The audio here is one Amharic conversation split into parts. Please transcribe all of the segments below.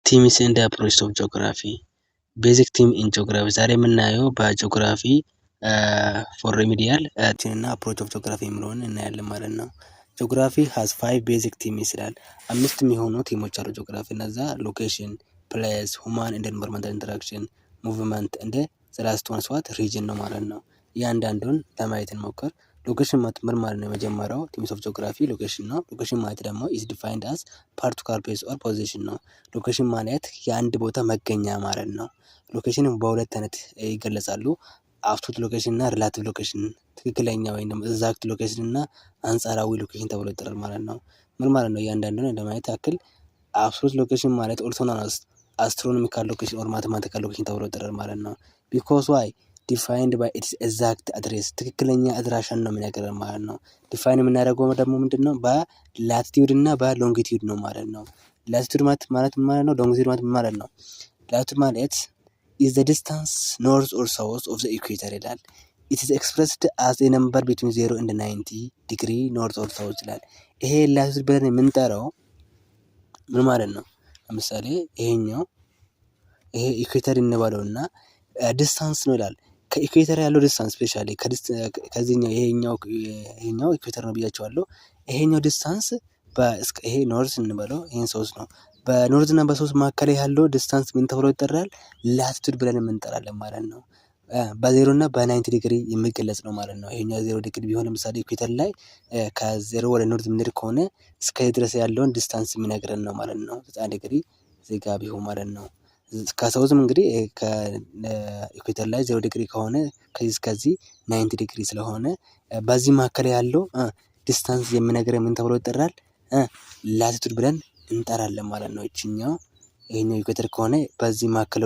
ቲምስ ኤንድ አፕሮችስ ኦፍ ጂኦግራፊ ቤዚክ ቲም ኢን ጂኦግራፊ ዛሬ የምናየው በጂኦግራፊ ፎር ሪሚዲያል እና አፕሮች ኦፍ ጂኦግራፊ የሚለውን እናያለን ማለት ነው። ጂኦግራፊ ሃዝ 5 ቤዚክ ቲም ይስላል። አምስት የሚሆኑ ቲሞች አሉ ጂኦግራፊ። እነዛ ሎኬሽን፣ ፕሌስ፣ ሁማን ኤንድ ኤንቫይሮንመንታል ኢንተራክሽን፣ ሙቭመንት እንደ ዘላስት ዋን ስዋት ሪጅን ነው ማለት ነው። እያንዳንዱን ለማየት እንሞክር። ሎኬሽን ምን ማለት ነው? የመጀመሪያው ቲምስ ኦፍ ጂኦግራፊ ሎኬሽን ነው። ሎኬሽን ማለት ደግሞ ኢዝ ዲፋይንድ አስ ፓርቲኩላር ፕሌስ ኦር ፖዚሽን ነው። ሎኬሽን ማለት የአንድ ቦታ መገኛ ማለት ነው። ሎኬሽን በሁለት አይነት ይገለጻሉ። አብሶሉት ሎኬሽን እና ሪላቲቭ ሎኬሽን፣ ትክክለኛ ወይም ደግሞ ኤግዛክት ሎኬሽን እና አንጻራዊ ሎኬሽን ተብሎ ይጠራል ማለት ነው። ምን ማለት ነው? እያንዳንዱን ለማየት ያክል አብሶሉት ሎኬሽን ማለት ኦርቶናስ አስትሮኖሚካል ሎኬሽን ኦር ማቴማቲካል ሎኬሽን ተብሎ ይጠራል ማለት ነው። ቢኮዝ ዋይ ዲፋይንድ ባይ ኢትስ ኤግዛክት አድሬስ፣ ትክክለኛ አድራሻን ነው የሚነግረን ማለት ነው። ዲፋይን የምናደርገው ደግሞ ምንድነው? በላቲቲዩድ እና በሎንጊቲዩድ ነው ማለት ነው። ላቲቲዩድ ማለት ማለት ነው። ሎንጊቲዩድ ማለት ነው። ላቲቲዩድ ማለት is the distance north or south of the equator ይላል። it is expressed as a number between 0 and 90 degree north or south ይላል። ይሄ ላቲቲዩድ ብለን የምንጠራው ምን ማለት ነው? ለምሳሌ ይሄ ኢኩዌተር እንበለውና ዲስታንስ ነው ይላል። ከኢኩዌተር ያለው ዲስታንስ ስፔሻሊ ከዚህኛው ይሄኛው ኢኩዌተር ነው ብያቸዋለሁ። ይሄኛው ዲስታንስ ይሄ ኖርዝ እንበለው፣ ይሄን ሶስት ነው። በኖርዝ እና በሶስት መካከል ያለው ዲስታንስ ምን ተብሎ ይጠራል? ላቲቱድ ብለን የምንጠራለን ማለት ነው። በዜሮ እና በ90 ዲግሪ የሚገለጽ ነው ማለት ነው። ይሄኛው 0 ዲግሪ ቢሆን ለምሳሌ ኢኩዌተር ላይ ከዜሮ ወደ ኖርዝ የምንሄድ ከሆነ እስከ ድረስ ያለውን ዲስታንስ የሚነግረን ነው ማለት ነው። 9 ዲግሪ ዜጋ ቢሆን ማለት ነው። ከሰውዝም እንግዲህ ከኢኩዌተር ላይ 0 ዲግሪ ከሆነ ከዚህ 90 ዲግሪ ስለሆነ በዚህ መካከል ያለው ዲስታንስ የሚነግረን ምን ተብሎ ይጠራል? ላቲቱድ ብለን እንጠራለን ማለት ነው። ይሄኛው ኢኩዌተር ከሆነ በዚህ መካከል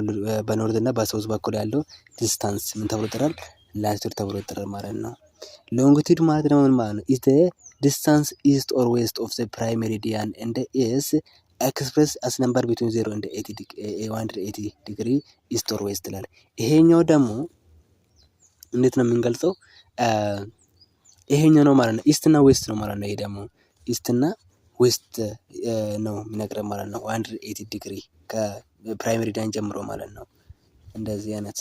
በኖርዝ እና በሳውዝ በኩል ያለው ዲስታንስ ምን ተብሎ ይጠራል? ላቲቱድ ተብሎ ይጠራል ማለት ነው። ሎንጊቱድ ማለት ደግሞ ምን ማለት ነው? ኢዝ ዘ ዲስታንስ ኢስት ኦር ዌስት ኦፍ ዘ ፕራይም ሜሪዲያን ኤንድ ኢዝ ኤክስፕረስ አስ ነምበር ቢትዊን 0 and 180 ዲግሪ ኢስት ኦር ዌስት ይላል። ይሄኛው ደግሞ እንዴት ነው የምንገልጸው? ይሄኛው ነው ማለት ነው። ኢስት እና ዌስት ነው ማለት ነው። ይሄ ደግሞ ኢስት እና ዌስት ነው የሚነግረን ማለት ነው። 180 ዲግሪ ከፕራይም ሜሪዲያን ጀምሮ ማለት ነው። እንደዚህ አይነት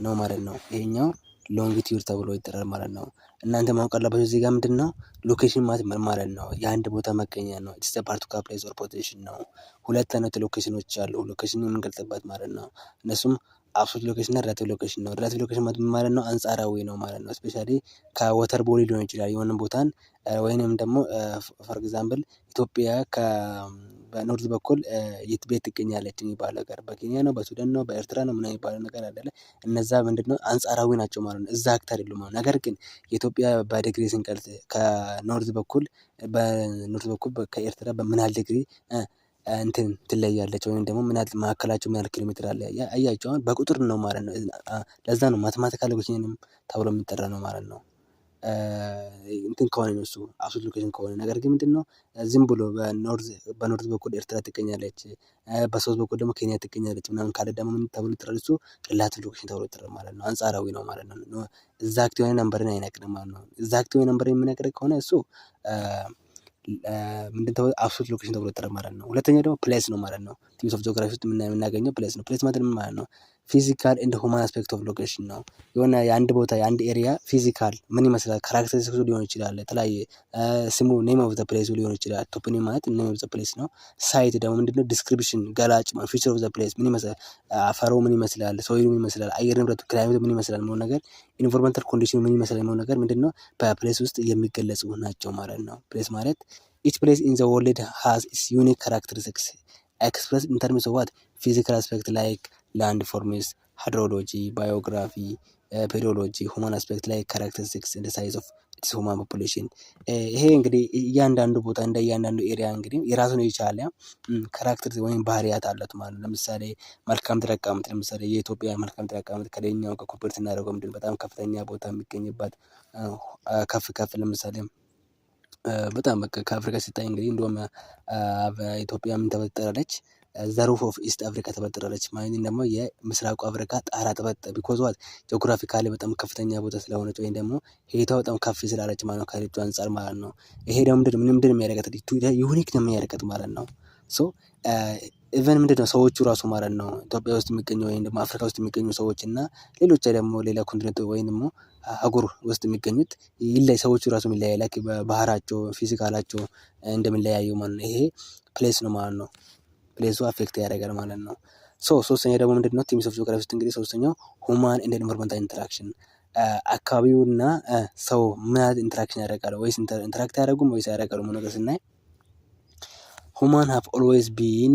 ነው ማለት ነው። ይሄኛው ሎንጊቲዩድ ተብሎ ይጠራል ማለት ነው። እናንተ ማወቅ አለባችሁ እዚህ ጋር ምንድነው ሎኬሽን ማለት ነው? የአንድ ቦታ መገኛ ነው። ኢትስ ዘ ፓርቲኩላር ፕሌስ ኦር ፖዚሽን ነው። ሁለት አይነት ሎኬሽኖች አሉ፣ ሎኬሽን የምንገልጽበት ማለት ነው። እነሱም አብሶሉት ሎኬሽን እና ሪላቲቭ ሎኬሽን ነው። ሪላቲቭ ሎኬሽን ማለት ነው አንጻራዊ ነው ማለት ነው። ስፔሻሊ ከወተር ቦዲ ሊሆን ይችላል የሆነ ቦታን ወይንም ደግሞ ፎር ኤግዛምፕል ኢትዮጵያ በኖርዝ በኩል የት ቤት ትገኛለች የሚባል ነገር በኬንያ ነው፣ በሱዳን ነው፣ በኤርትራ ነው ምናምን የሚባለው ነገር አይደለ? እነዛ ምንድነው አንጻራዊ ናቸው ማለት ነው። ኤግዛክት አይደሉም ማለት ነው። ነገር ግን የኢትዮጵያ በዲግሪ ስንገልጽ ከኖርዝ በኩል ከኤርትራ በምን ያህል ዲግሪ እንትን ትለያለች ወይም ደግሞ ምን ያህል መካከላቸው ምን ያህል ኪሎ ሜትር አለ አያችሁ። አሁን በቁጥር ነው ማለት ነው። ለዛ ነው ማቴማቲካል ሎኬሽንም ተብሎ የሚጠራ ነው ማለት ነው። እንትን ከሆነ ነው እሱ አብሶሉት ሎኬሽን ከሆነ። ነገር ግን ምንድነው ዝም ብሎ በኖርዝ በኩል ኤርትራ ትገኛለች፣ በሳውዝ በኩል ደግሞ ኬንያ ትገኛለች ምናምን ካለ ደግሞ ምን ተብሎ ይጠራል? እሱ ሪላቲቭ ሎኬሽን ተብሎ ይጠራል ማለት ነው። አንጻራዊ ነው ማለት ነው። ኤግዛክት የሆነ ነምበርን አይነግርም ማለት ነው። ኤግዛክት የሆነ ነምበር የሚነግር ከሆነ እሱ ምንድነው አብሶሉት ሎኬሽን ተብሎ ይጠራል ማለት ነው። ሁለተኛው ደግሞ ፕሌስ ነው ማለት ነው። ቲምስ ኦፍ ጂኦግራፊ ውስጥ የምናገኘው ፕሌስ ነው። ፕሌስ ማለት ምን ማለት ነው? ፊዚካል ኤንድ ሁማን አስፔክት ኦፍ ሎኬሽን ነው። የሆነ የአንድ ቦታ የአንድ ኤሪያ ፊዚካል ምን ይመስላል ካራክተሪስቲክሱ ሊሆን ይችላል። የተለያየ ስሙ ኔም ኦፍ ዘ ፕሌስ ሊሆን ይችላል። ቶፖኒም ማለት ኔም ኦፍ ዘ ፕሌስ ነው። ሳይት ደግሞ ምንድነው ዲስክሪፕሽን ገላጭ ማለት ፊቸር ኦፍ ዘ ፕሌስ ምን ይመስላል፣ አፈሩ ምን ይመስላል፣ ሶይሉ ምን ይመስላል፣ አየር ንብረቱ ክላይሜቱ ምን ይመስላል የሚሆን ነገር፣ ኢንቫይሮንመንታል ኮንዲሽኑ ምን ይመስላል የሚሆን ነገር ምንድነው በፕሌስ ውስጥ የሚገለጹ ናቸው ማለት ነው። ፕሌስ ማለት each place in the world has its unique characteristics expressed in terms of what physical aspect like landforms, hydrology, biography, pedology, human aspect like characteristics and the size of its human population። ይሄ እንግዲህ እያንዳንዱ ቦታ እንደ እያንዳንዱ ኤሪያ እንግዲህ የራሱን የቻለ ካራክተር ወይም ባህሪያት አለት ማለት ነው። ለምሳሌ መልካም ምድር አቀማመጥ፣ ለምሳሌ የኢትዮጵያ መልካም ምድር አቀማመጥ ከሌላኛው ከኮምፔር ስናደርገው ምንድነው በጣም ከፍተኛ ቦታ የሚገኝበት ከፍ ለምሳሌ በጣም በቃ ከአፍሪካ ሲታይ እንግዲህ እንደውም ኢትዮጵያ ምን ተበጠራለች? ዘሩፍ ኦፍ ኢስት አፍሪካ ተበጠራለች ማለት ደግሞ የምስራቁ አፍሪካ ጣራ ተበጠ ቢኮዝ ዋት ጂኦግራፊካሊ በጣም ከፍተኛ ቦታ ስለሆነች ወይም ደግሞ ሄቷ በጣም ከፍ ስላለች ማለት ነው ከሌሎቹ አንፃር ማለት ነው። ይሄ ደግሞ ምንድን የሚያደርጋት ዩኒክ ነው የሚያደርጋት ማለት ነው። ሶ ኢቨን ምንድነው ሰዎቹ ራሱ ማለት ነው ኢትዮጵያ ውስጥ የሚገኙ ወይም ደግሞ አፍሪካ ውስጥ የሚገኙ ሰዎች እና ሌሎች ደግሞ ሌላ ኮንቲኔንት ወይም ደግሞ አህጉር ውስጥ የሚገኙት ሰዎቹ ራሱ የሚለያይ ላይክ በባህራቸው ፊዚካላቸው እንደሚለያዩ ማለት ነው። ይሄ ፕሌስ ነው ማለት ነው። ፕሌሱ አፌክት ያደርጋል ማለት ነው። ሶስተኛ ደግሞ ምንድነው ቲምስ ኦፍ ጂኦግራፊ ውስጥ እንግዲህ ሶስተኛው ሁማን ኤንድ ኢንቫይሮንመንታል ኢንተራክሽን አካባቢውና ሰው ምን አይነት ኢንተራክሽን ያደርጋሉ ወይስ ኢንተራክት አያደርጉም ወይስ ያደርጋሉ የሚለው ነገር ስናይ ሁማን ሃቭ ኦልዌይስ ቢን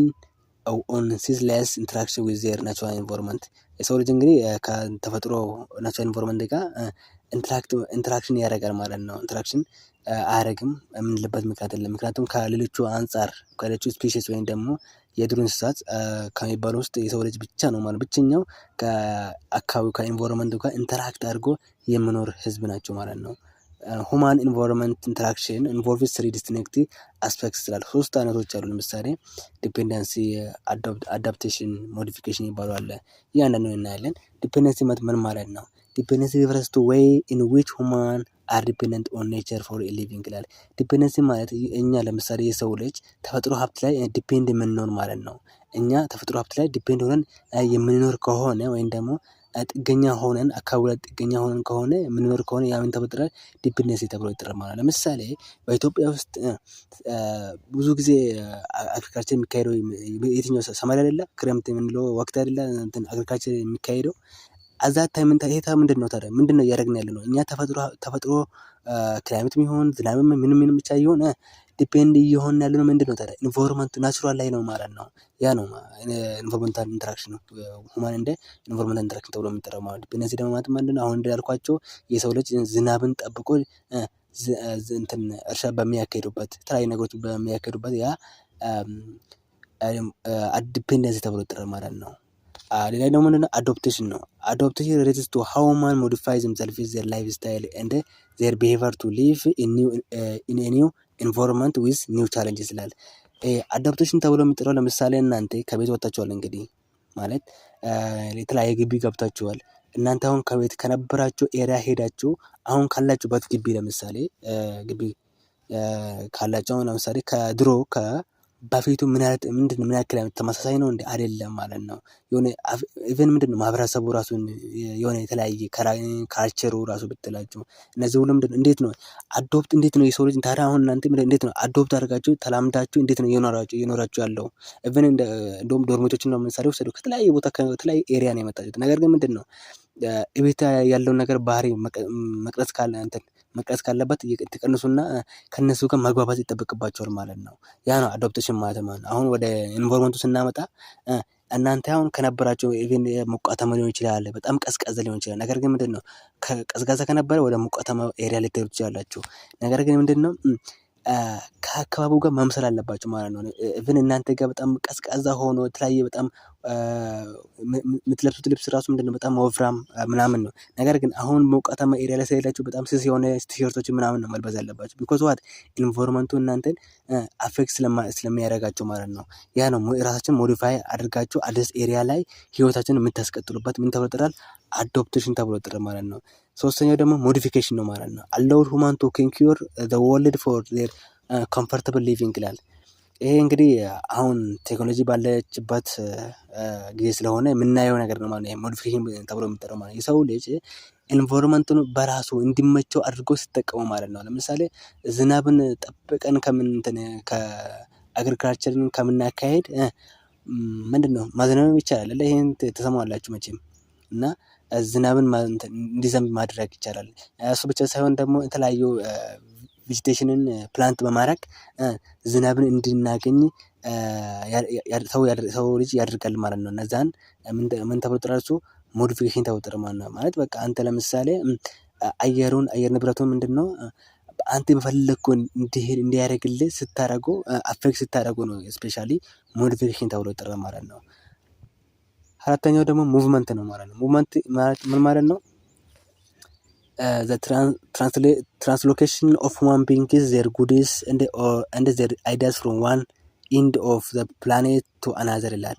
ኦን ሲዝለስ ኢንተራክሽን ዊዝ ዜር ናቹራል ኢንቫይሮንመንት የሰው ልጅ እንግዲህ ከተፈጥሮ ናቹራል ኢንቫይሮንመንት ጋር ኢንተራክሽን ያደርጋል ማለት ነው። ኢንተራክሽን አያደርግም የምንልበት ምክንያት የለም። ምክንያቱም ከሌሎቹ አንፃር ከሌሎቹ ስፔሺስ ወይም ደግሞ የዱር እንስሳት ከሚባሉ ውስጥ የሰው ልጅ ብቻ ነው ማለት ብቸኛው ከአካባቢው ከኢንቫይሮንመንቱ ጋር ኢንተራክት አድርጎ የሚኖር ህዝብ ናቸው ማለት ነው። ሁማን ኢንቫይሮንመንት ኢንተራክሽን ኢንቮልቭስ ትሪ ዲስቲንክት አስፔክትስ ይላል። ሶስት አይነቶች አሉ። ለምሳሌ ዲፔንደንሲ፣ አዳፕቴሽን፣ ሞዲፊኬሽን ይባሉ አለ። እያንዳንዱን እናያለን። ዲፔንደንሲ ምን ማለት ነው? ዲፔንደንሲ ሪፈርስ ቱ ዌይ ኢን ዊች ሁማን አር ዲፔንደንት ኦን ኔቸር ፎር ሊቪንግ ይላል። ዲፔንደንሲ ማለት እኛ ለምሳሌ የሰው ልጅ ተፈጥሮ ሀብት ላይ ዲፔንድ የምንሆን ማለት ነው። እኛ ተፈጥሮ ሀብት ላይ ዲፔንድ ሆነን የምንኖር ከሆነ ወይም ደግሞ ጥገኛ ሆነን አካባቢ ላይ ጥገኛ ሆነን ከሆነ የምንኖር ከሆነ ያ ምን ተፈጥሮ ዲፔንደንሲ ተብሎ ይጠራል ማለት ነው። ለምሳሌ በኢትዮጵያ ውስጥ ብዙ ጊዜ አግሪካልቸር የሚካሄደው የትኛው ሰመር አይደለ ክረምት የምንለው ወቅት አይደለ እንትን አግሪካልቸር የሚካሄደው አዛ ታይም ይሄ ምንድነው ታዲያ ምንድነው እያደረግን ያለነው? እኛ ተፈጥሮ ክላይሜትም ይሁን ዝናብም ምንም ብቻ ይሁን ዲፔንድ እየሆንን ያለነው ምንድነው ታዲያ ኢንቫይሮንመንት ናቹራል ላይ ነው ማለት ነው። ያ ነው ኢንቫይሮንመንታል ኢንተራክሽን ሁማን እንደ ኢንቫይሮንመንታል ኢንተራክሽን ተብሎ የሚጠራው ማለት ነው። ዲፔንደንሲ ደግሞ ማለት ምንድነው? አሁን እንዳልኳቸው የሰው ልጅ ዝናብን ጠብቆ እንትን እርሻ በሚያካሂዱበት የተለያዩ ነገሮች በሚያካሂዱበት ያ ዲፔንደንሲ ተብሎ ይጠራል ማለት ነው። ሌላ ደግሞ ምንድነው? አዶፕቴሽን ነው። አዶፕቴሽን ሪሌትስ ቱ ሃው ማን ሞዲፋይዝ ሂምሰልፍ ዜር ላይፍ ስታይል ኤንድ ዜር ቢሄቪየር ቱ ሊቭ ኢን ኒው ኢንቫይሮንመንት ዊዝ ኒው ቻሌንጅስ ይላል። አዳፕቴሽን ተብሎ የሚጠራው ለምሳሌ እናንተ ከቤት ወጥታችኋል እንግዲህ ማለት የተለያየ ግቢ ገብታችኋል። እናንተ አሁን ከቤት ከነበራችሁ ኤሪያ ሄዳችሁ አሁን ካላችሁበት ግቢ ለምሳሌ ግቢ ካላችሁ አሁን ለምሳሌ ከድሮ በፊቱ ምን ያክል ተመሳሳይ ነው እንዴ? አይደለም ማለት ነው። የሆነ ኢቨን ምንድነው ማህበረሰቡ ራሱን የሆነ የተለያየ ካልቸሩ ራሱ ብትላችሁ እነዚህ ሁሉ ምንድነው እንዴት ነው አዶፕት እንዴት ነው የሰው ልጅ ታዲያ አሁን እናንተ እንዴት ነው አዶፕት አድርጋችሁ ተላምዳችሁ እንዴት ነው እየኖራችሁ ያለው? ኢቨን እንደውም ዶርሜቶችን ነው ለምሳሌ ወሰዱ ከተለያየ ቦታ ከተለያየ ኤሪያ ነው የመጣችሁት። ነገር ግን ምንድነው እቤት ያለውን ነገር ባህሪ መቅረጽ ካለበት ትቀንሱና ከነሱ ጋር መግባባት ይጠበቅባቸዋል ማለት ነው። ያ ነው አዶፕቴሽን ማለት ነው። አሁን ወደ ኢንቫይሮንመንቱ ስናመጣ እናንተ አሁን ከነበራችሁ ኢቭን ሞቃታማ ሊሆን ይችላል፣ በጣም ቀዝቃዛ ሊሆን ይችላል። ነገር ግን ምንድነው ቀዝቃዛ ከነበረ ወደ ሞቃታማ ኤሪያ ልትሄዱ ትችላላችሁ። ነገር ግን ምንድነው ከአካባቢው ጋር መምሰል አለባችሁ ማለት ነው። ኢቭን እናንተ ጋር በጣም ቀዝቃዛ ሆኖ የተለያየ በጣም የምትለብሱት ልብስ ራሱ ምንድነው በጣም ወፍራም ምናምን ነው። ነገር ግን አሁን ሞቃታማ ኤሪያ ላይ ስለሄዳችሁ በጣም ስስ የሆነ ቲሸርቶችን ምናምን ነው መልበስ ያለባችሁ። ቢኮዝ ዋት ኢንቫይሮንመንቱ እናንተን አፌክት ስለሚያደርጋቸው ማለት ነው። ያ ነው ራሳችሁን ሞዲፋይ አድርጋችሁ አዲስ ኤሪያ ላይ ህይወታችሁን የምታስቀጥሉበት ምን ተብሎ ይጠራል? አዶፕቴሽን ተብሎ ይጠራል ማለት ነው። ሶስተኛው ደግሞ ሞዲፊኬሽን ነው ማለት ነው። አላውድ ሁማን ቱ ኮንኩር ዘ ወርልድ ፎር ዜር ኮምፎርታብል ሊቪንግ ይላል። ይሄ እንግዲህ አሁን ቴክኖሎጂ ባለችበት ጊዜ ስለሆነ የምናየው ነገር ነው ማለት ነው። ሞዲፊኬሽን ተብሎ የሚጠራው ማለት የሰው ልጅ ኢንቫይሮንመንቱን በራሱ እንዲመቸው አድርጎ ሲጠቀሙ ማለት ነው። ለምሳሌ ዝናብን ጠብቀን ከአግሪካልቸርን ከምናካሄድ ምንድነው ማዝነብ ይቻላል። ይሄን ተሰማላችሁ መቼም እና ዝናብን እንዲዘንብ ማድረግ ይቻላል። እሱ ብቻ ሳይሆን ደግሞ የተለያዩ ቬጂቴሽንን ፕላንት በማድረግ ዝናብን እንድናገኝ ሰው ልጅ ያደርጋል ማለት ነው። እነዛን ምን ተብሎ ይጠራል? እሱ ሞዲፊኬሽን ተብሎ ይጠራል ማለት ነው። ማለት በቃ አንተ ለምሳሌ አየር ንብረቱን ምንድነው አንተ በፈለግከው እንዲያደርግልህ ስታደርገው አፌክት ስታደርገው ነው ስፔሻሊ ሞዲፊኬሽን ተብሎ ይጠራል ማለት ነው። አራተኛው ደግሞ ሙቭመንት ነው ማለት ነው። ሙቭመንት ማለት ምን ማለት ነው? the translocation of human beings, their goodies and their ideas from one end of the planet to another ይላል።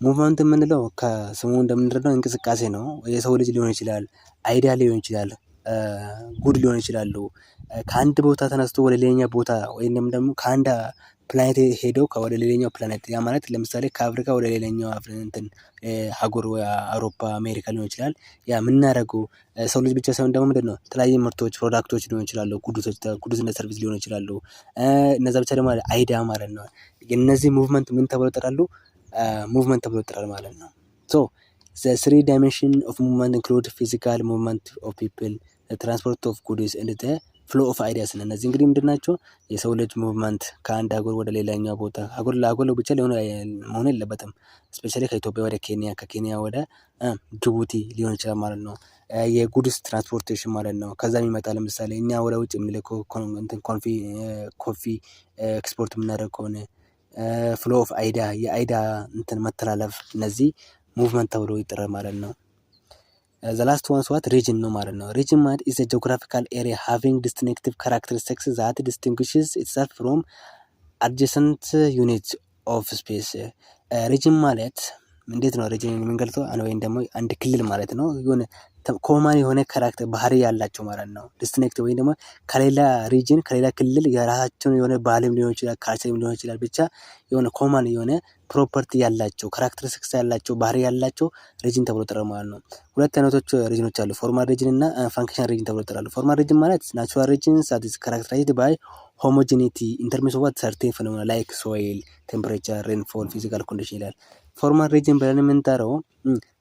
ሙቭመንት የምንለው ከስሙ እንደምንረዳው እንቅስቃሴ ነው። የሰው ልጅ ሊሆን ይችላል፣ አይዲያ ሊሆን ይችላል፣ ጉድ ሊሆን ይችላሉ። ከአንድ ቦታ ተነስቶ ወደ ሌላኛ ቦታ ወይንም ደግሞ ፕላኔት ሄደው ወደ ሌላኛው ፕላኔት ያ ማለት ለምሳሌ ከአፍሪካ ወደ ሌላኛው እንትን ሀገር አውሮፓ፣ አሜሪካ ሊሆን ይችላል። ያ የምናደርገው ሰው ልጅ ብቻ ሳይሆን ደግሞ ምንድነው የተለያዩ ምርቶች ፕሮዳክቶች ሊሆን ይችላሉ፣ ጉድስ እና ሰርቪስ ሊሆን ይችላሉ። እነዛ ብቻ ደግሞ አይዳ ማለት ነው። እነዚህ ሙቭመንት ምን ተብሎ ይጠራሉ? ሙቭመንት ተብሎ ይጠራል ማለት ነው። ሶ the three dimension of movement include physical movement of people, the transport of goods and the flow of ideas። እነዚህ እንግዲህ ምንድን ናቸው? የሰው ልጅ ሙቭመንት ከአንድ ሀገር ወደ ሌላኛው ቦታ ሀገር ለሀገር ብቻ መሆን የለበትም። ስፔሻሊ ከኢትዮጵያ ወደ ኬንያ፣ ከኬንያ ወደ ጅቡቲ ሊሆን ይችላል ማለት ነው። የጉድስ ትራንስፖርቴሽን ማለት ነው። ከዛ የሚመጣ ለምሳሌ እኛ ወደ ውጭ የሚልከው ኮፊ ኤክስፖርት የምናደርግ ከሆነ ፍሎ ኦፍ አይዳ የአይዳ እንትን መተላለፍ እነዚህ ሙቭመንት ተብሎ ይጠራል ማለት ነው። the last one what region ነው ማለት ነው። region ማለት is a geographical area having distinctive characteristics that distinguishes itself from adjacent units of space። region ማለት እንዴት ነው ሪጅን የምንገልጸው? ወይም ደግሞ አንድ ክልል ማለት ነው። የሆነ ኮማን የሆነ ካራክተር ባህሪ ያላቸው ማለት ነው። ዲስቲንክት ወይም ደግሞ ከሌላ ሪጅን ከሌላ ክልል የራሳቸውን የሆነ ባህልም ሊሆን ይችላል፣ ካልቸርም ሊሆን ይችላል። ብቻ የሆነ ኮማን የሆነ ፕሮፐርቲ ያላቸው ካራክተሪስቲክስ ያላቸው ባህሪ ያላቸው ሪጅን ተብሎ ይጠራል ማለት ነው። ሁለት አይነቶች ሪጅኖች አሉ፣ ፎርማል ሪጅን እና ፋንክሽናል ሪጅን ተብሎ ይጠራሉ። ፎርማል ሪጅን ማለት ናቹራል ሪጅን that is characterized by homogeneity in terms of what certain phenomena like soil, temperature, rainfall, physical condition ይላል። ፎርማል ሪጅን ብለን የምንጠራው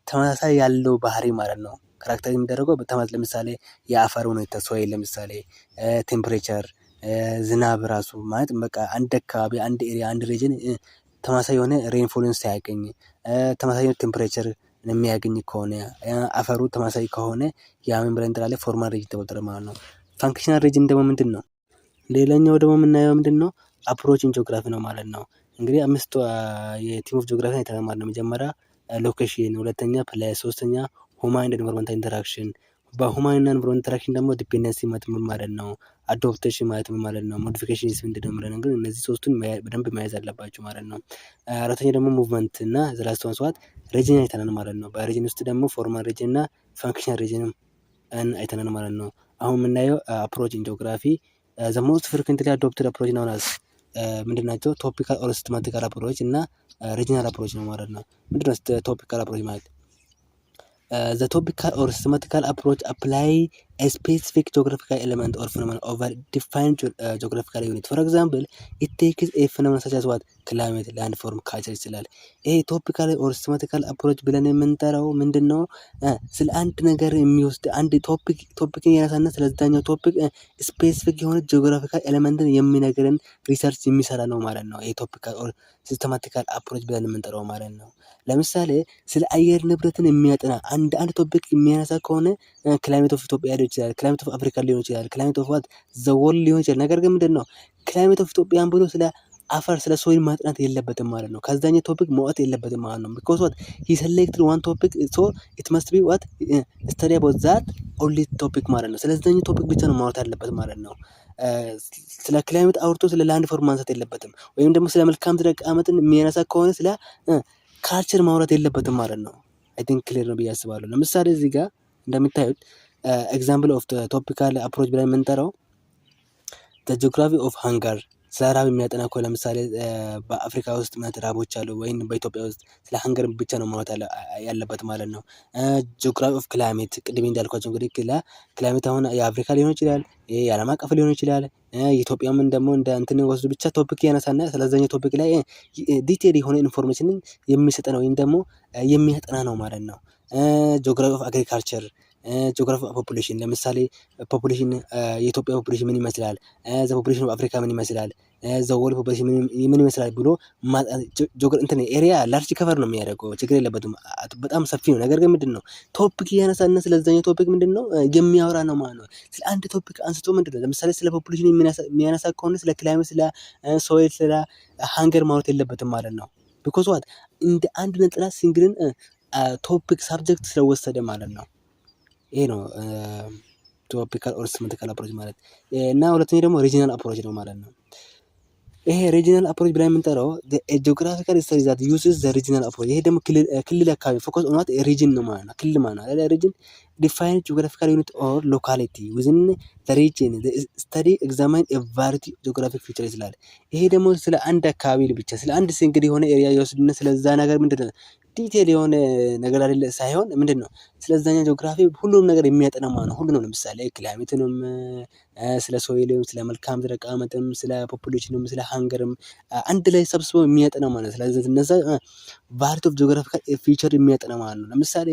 ተመሳሳይ ያለው ባህሪ ማለት ነው። ካራክተር የሚደረገው በተመሳሳይ ለምሳሌ የአፈር ሁኔታ ሶይል፣ ለምሳሌ ቴምፕሬቸር፣ ዝናብ ራሱ ማለት በቃ አንድ አካባቢ አንድ ኤሪያ አንድ ሪጅን ተመሳሳይ የሆነ ሬንፎልን ሲያገኝ ተመሳሳይ የሆነ ቴምፕሬቸር የሚያገኝ ከሆነ አፈሩ ተመሳሳይ ከሆነ ያ ምን ብለን እንጠራለን? ፎርማል ሪጅን ተብሎ ይጠራል ማለት ነው። ፋንክሽናል ሪጅን ደግሞ ምንድን ነው? ሌላኛው ደግሞ የምናየው ምንድን ነው? አፕሮችን ጂኦግራፊ ነው ማለት ነው። እንግዲህ አምስት የቲም ኦፍ ጂኦግራፊ የተማር ነው። መጀመሪያ ሎኬሽን፣ ሁለተኛ ፕሌስ፣ ሶስተኛ ሁማን ኤንድ ኤንቫይሮንመንታል ኢንተራክሽን። በሁማን እና ኤንቫይሮንመንታል ኢንተራክሽን ደግሞ ዲፔንደንሲ ማለት ምን ማለት ነው? አዶፕቴሽን ማለት ምን ማለት ነው? ሞዲፊኬሽንስ ምንድን ነው ብለን እንግዲህ እነዚህ ሶስቱን በደንብ መያዝ አለባቸው ማለት ነው። አራተኛ ደግሞ ሙቭመንት እና ዘ ላስት ዋን ዋት ሪጅን አይተናል ማለት ነው። በሪጅን ውስጥ ደግሞ ፎርማል ሪጅን እና ፋንክሽናል ሪጅን አይተናል ማለት ነው። አሁን የምናየው አፕሮች ኢን ጂኦግራፊ ዘ ሞስት ፍሪኩዌንትሊ አዶፕትድ አፕሮች ናውን አስ ምንድን ናቸው? ቶፒካል ኦር ሲስተማቲካል አፕሮች እና ሪጂናል አፕሮች ነው ማለት ነው። ምንድን ነው ቶፒካል አፕሮች ማለት? the topical or systematical approach apply a specific geographical element or phenomenon over defined geographical unit. For example, it takes a phenomenon such as what? climate, landform, culture ይችላል። ይሄ ቶፒካል ኦር ሲስተማቲካል አፕሮች ብለን የምንጠራው ምንድን ነው? ስለ አንድ ነገር የሚወስድ አንድ ቶፒክን ያነሳና ስለዛኛው ቶፒክ ስፔሲፊክ የሆነ ጂኦግራፊካል ኤሌመንትን የሚነግረን ሪሰርች የሚሰራ ነው ማለት ነው። ይሄ ቶፒካል ኦር ሲስተማቲካል አፕሮች ብለን የምንጠራው ማለት ነው። ለምሳሌ ስለ አየር ንብረትን የሚያጠና አንድ ቶፒክ የሚያነሳ ከሆነ ክላይሜት ኦፍ ኢትዮጵያ ሊሆን ይችላል፣ ክላይሜት ኦፍ አፍሪካ ሊሆን ይችላል፣ ክላይሜት ኦፍ ዋት ዘ ወርልድ ሊሆን ይችላል። ነገር ግን ምንድን ነው ክላይሜት ኦፍ ኢትዮጵያን ብሎ ስለ አፈር ስለ ሶይል ማጥናት የለበትም ማለት ነው። ከዛኛው ቶፒክ መውጣት የለበትም ማለት ነው። ቢኮዝ ዋት ሂ ሴሌክትድ ዋን ቶፒክ ሶ ኢት መስት ቢ ዋት ስተዲ አባውት ዛት ኦንሊ ቶፒክ ማለት ነው። ስለዛኛው ቶፒክ ብቻ ነው ማውራት ያለበት ማለት ነው። ስለ ክላይሜት አውርቶ ስለ ላንድ ፎርም ማንሳት የለበትም። ወይም ደግሞ ስለ መልካም ምድር አቀማመጥን የሚያነሳ ከሆነ ስለ ካልቸር ማውራት የለበትም ማለት ነው። አይ ቲንክ ክሊር ነው ብዬ አስባለሁ። ለምሳሌ እዚህ ጋር እንደምታዩት ኤግዛምፕል ኦፍ ቶፒካል አፕሮች ብለን የምንጠራው ጂኦግራፊ ኦፍ ሃንጋር ስለ ራብ የሚያጠና እኮ ለምሳሌ በአፍሪካ ውስጥ ምን ራቦች አሉ ወይም በኢትዮጵያ ውስጥ ስለ ሃንገር ብቻ ነው ማውራት ያለበት ማለት ነው። ጂኦግራፊ ኦፍ ክላይሜት ቅድም እንዳልኳቸው እንግዲህ ክላይሜት አሁን የአፍሪካ ሊሆን ይችላል፣ የዓለም አቀፍ ሊሆን ይችላል። ኢትዮጵያም ደግሞ እንደ እንትን ወስዱ ብቻ ቶፒክ ያነሳና ስለዛኛው ቶፒክ ላይ ዲቴል የሆነ ኢንፎርሜሽንን የሚሰጠን ወይም ደግሞ የሚያጠና ነው ማለት ነው። ጂኦግራፊ ኦፍ አግሪካልቸር ጂኦግራፊ ፖፑሌሽን ለምሳሌ ፖፑሌሽን የኢትዮጵያ ፖፑሌሽን ምን ይመስላል፣ ዘ ፖፑሌሽን ኦፍ አፍሪካ ምን ይመስላል፣ ዘ ወርልድ ፖፑሌሽን ምን ይመስላል ብሎ እንትን ኤሪያ ላርጅ ከቨር ነው የሚያደርገው። ችግር የለበትም፣ በጣም ሰፊ ነው። ነገር ግን ምንድን ነው ቶፒክ እያነሳና ስለዛኛው ቶፒክ ምንድን ነው የሚያወራ ነው ማለት ነው። ስለ አንድ ቶፒክ አንስቶ ምንድን ነው ለምሳሌ ስለ ፖፑሌሽን የሚያነሳ ከሆነ ስለ ክላይሜት፣ ስለ ሶይል፣ ስለ ሃንገር ማውራት የለበትም ማለት ነው። ቢኮዝ ዋት እንደ አንድ ነጥላ ሲንግልን ቶፒክ ሳብጀክት ስለወሰደ ማለት ነው። ይሄ ነው ቶፒካል ኦር ሲስተማቲካል አፕሮች ማለት እና ሁለተኛ ደግሞ ሪጂናል አፕሮች ነው ማለት ነው። ይሄ ሪጂናል አፕሮች ብለን የምንጠራው ጂኦግራፊካል ስተዲ ዛት ዩዝስ ዘ ሪጂናል አፕሮች። ይሄ ደግሞ ክልል አካባቢ ፎከስ ኦን ዋት ሪጅን ነው ማለት ነው። ክልል ማለት ነው። ሪጅን ዲፋይን ጂኦግራፊካል ዩኒት ኦር ሎካሊቲ ዊዝን ዘ ሪጅን ስተዲ ኤግዛማይን ኤ ቫሪቲ ጂኦግራፊክ ፊቸር ይላል። ይሄ ደግሞ ስለ አንድ አካባቢ ብቻ ስለ አንድ ሲንግል የሆነ ኤሪያ ይወስድና ስለዛ ነገር ምንድነው ዲቴል የሆነ ነገር አይደለ ሳይሆን ምንድነው ስለዛኛው ጂኦግራፊ ሁሉንም ነገር የሚያጠና ማለት ነው። ሁሉንም ለምሳሌ ክላይሜትንም ስለ ሶይልም ስለ መልካም ምድር አቀማመጥም ስለ ፖፑሌሽንም ስለ ሃንገርም አንድ ላይ ሰብስቦ የሚያጠና ማለት ነው። ስለዚህ እነዛ ቫሪቲ ኦፍ ጂኦግራፊካል ፊቸር የሚያጠና ማለት ነው። ለምሳሌ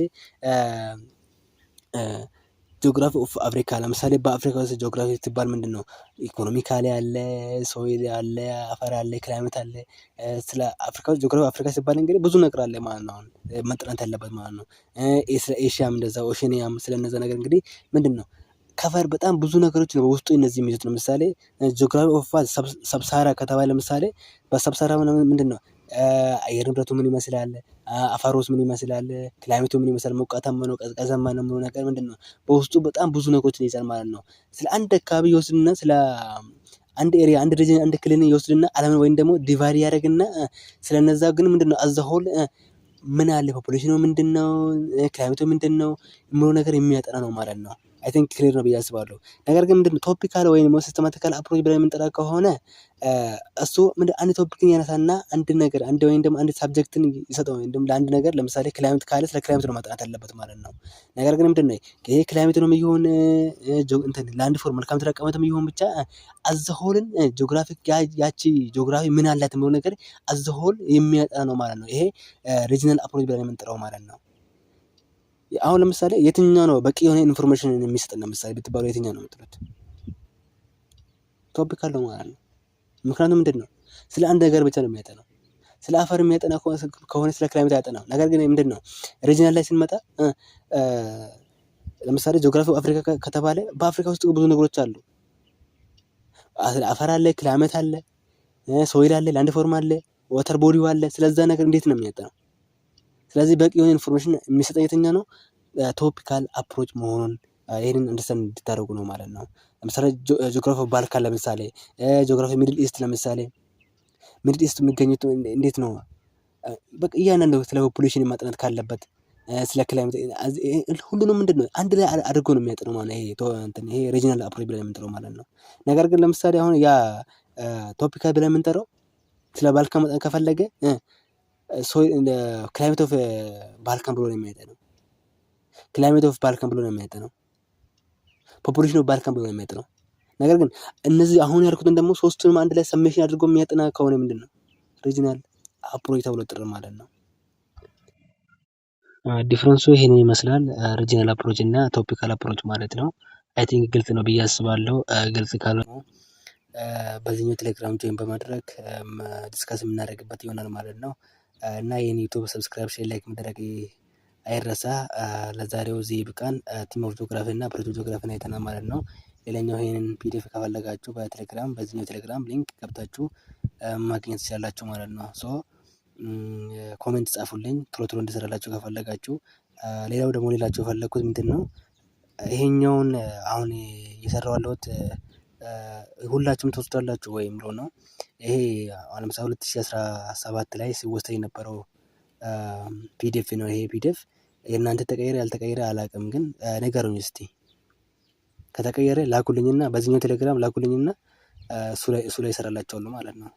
ጂኦግራፊ ኦፍ አፍሪካ ለምሳሌ በአፍሪካ ውስጥ ጂኦግራፊ ስትባል ምንድነው ኢኮኖሚካሊ አለ፣ ሶይል አለ፣ አፈር አለ፣ ክላይሜት አለ። ስለ አፍሪካ ውስጥ ጂኦግራፊ አፍሪካ ሲባል እንግዲህ ብዙ ነገር አለ ማለት ነው። አሁን መጠናት ያለበት ማለት ነው። ስለ ኤሽያም እንደዛ ኦሽኒያም ስለነዛ ነገር እንግዲህ ምንድነው ከቨር በጣም ብዙ ነገሮች ነው በውስጡ እነዚህ የሚይዙት። ለምሳሌ ጂኦግራፊ ኦፍ ሰብሳራ ከተባለ ለምሳሌ በሰብሳራ ምንድነው አየር ንብረቱ ምን ይመስላል፣ አፈሩስ ምን ይመስላል፣ ክላይሜቱ ምን ይመስላል፣ ሞቃታማ ነው ቀዝቃዛማ ነው የሚለው ነገር ምንድነው በውስጡ በጣም ብዙ ነገሮችን ይይዛል ማለት ነው። ስለ አንድ አካባቢ ይወስድና ስለ አንድ ኤሪያ አንድ ሪጅን አንድ ክልልን ይወስድና ዓለምን ወይም ደግሞ ዲቫይድ ያደርግና ስለነዛ ግን ምንድነው አዘ ሆል ምን አለ ፖፑሌሽኑ ምንድነው ክላይሜቱ ምንድነው የሚለው ነገር የሚያጠና ነው ማለት ነው። አይ ቲንክ ክሊር ነው ብዬ አስባለሁ። ነገር ግን ምንድነው ቶፒካል ወይም ሲስተማቲካል አፕሮች ብለን የምንጠራ ከሆነ እሱ አንድ ቶፒክን ያነሳና አንድ ነገር አንድ ወይም ደግሞ አንድ ሳብጀክትን ይሰጠው ወይም ደግሞ ለአንድ ነገር ለምሳሌ ክላይሜት ካለ ስለ ክላይሜት ነው ማጥናት ያለበት ማለት ነው። ነገር ግን ምንድነው ይሄ ክላይሜት ነው የሚሆን ላንድ ፎር መልካም ምድር አቀማመጥም ይሁን ብቻ አዘሆልን ጂኦግራፊክ ያቺ ጂኦግራፊ ምን አላት የሚለው ነገር አዘሆል የሚያጠና ነው ማለት ነው። ይሄ ሪጂናል አፕሮች ብለን የምንጠራው ማለት ነው። አሁን ለምሳሌ የትኛው ነው በቂ የሆነ ኢንፎርሜሽን የሚሰጠን ለምሳሌ ብትባሉ የትኛው ነው የምትሉት? ቶፒካል ነው ማለት ነው። ምክንያቱም ምንድነው ስለ አንድ ነገር ብቻ ነው የሚያጠናው። ስለ አፈር የሚያጠና ከሆነ ስለ ክላይሜት አያጠናም። ነገር ግን ምንድነው ሪጂናል ላይ ስንመጣ ለምሳሌ ጂኦግራፊ አፍሪካ ከተባለ በአፍሪካ ውስጥ ብዙ ነገሮች አሉ። አፈር አለ፣ ክላይሜት አለ፣ ሶይል አለ፣ ላንድ ፎርም አለ፣ ዋተር ቦዲው አለ። ስለዛ ነገር እንዴት ነው የሚያጠናው? ስለዚህ በቂ የሆነ ኢንፎርሜሽን የሚሰጠው የትኛው ነው ቶፒካል አፕሮች መሆኑን ይሄንን አንደርስታንድ እንድታደርጉ ነው ማለት ነው። ለምሳሌ ጂኦግራፊ ኦፍ ባልካን ለምሳሌ ጂኦግራፊ ሚድል ኢስት ለምሳሌ ሚድል ኢስት የሚገኙት እንዴት ነው በቃ እያንዳንዱ ስለ ፖፑሌሽን ማጥናት ካለበት ስለ ክላይሜት ሁሉንም ምንድነው አንድ ላይ አድርጎ ነው የሚያጠናው ማለት ይሄ ሪጂናል አፕሮች ብለን የምንጠራው ማለት ነው። ነገር ግን ለምሳሌ አሁን ያ ቶፒካል ብለን የምንጠራው ስለ ባልካን መጠን ከፈለገ ክላይሜት ኦፍ ባልካን ብሎ ነው የሚያጠናው። ክላይሜት ኦፍ ባልካን ብሎ ነው የሚያጠናው። ፖፑሌሽን ኦፍ ባልካን ብሎ ነው የሚያጠናው። ነገር ግን እነዚህ አሁን ያልኩትን ደግሞ ሶስቱንም አንድ ላይ ሰሜሽን አድርጎ የሚያጠና ከሆነ ምንድነው ሪጂናል አፕሮች ተብሎ ጥር ማለት ነው። ዲፍረንሱ ይሄን ይመስላል ሪጂናል አፕሮች እና ቶፒካል አፕሮች ማለት ነው። አይ ቲንክ ግልጽ ነው ብዬ አስባለሁ። ግልጽ ካልሆነ በዚህኛው ቴሌግራም ጆይን በማድረግ ዲስከስ የምናደርግበት ይሆናል ማለት ነው። እና የኔ ዩቲዩብ ሰብስክራይብ ሼር ላይክ መደረግ አይረሳ። ለዛሬው እዚህ ይብቃን። ቲም ኦፍ ጂኦግራፊ እና ፕሮቶ ጂኦግራፊን አይተናል ማለት ነው። ሌላኛው ይሄንን ፒዲኤፍ ከፈለጋችሁ በቴሌግራም በዚህኛው ቴሌግራም ሊንክ ገብታችሁ ማግኘት ትችላላችሁ ማለት ነው። ሶ ኮሜንት ጻፉልኝ ቶሎ ቶሎ እንድሰራላችሁ ከፈለጋችሁ። ሌላው ደግሞ ሌላችሁ የፈለኩት ምንድነው ይሄኛውን አሁን እየሰራሁ ያለሁት ሁላችሁም ትወስዳላችሁ ወይ ብሎ ነው። ይሄ አሁን ለምሳሌ 2017 ላይ ሲወሰድ የነበረው ፒዲኤፍ ነው። ይሄ ፒዲኤፍ የእናንተ ተቀየረ ያልተቀየረ አላውቅም፣ ግን ንገሩኝ እስቲ። ከተቀየረ ላኩልኝና በዚህኛው ቴሌግራም ላኩልኝና እሱ ላይ እሰራላችኋለሁ ማለት ነው።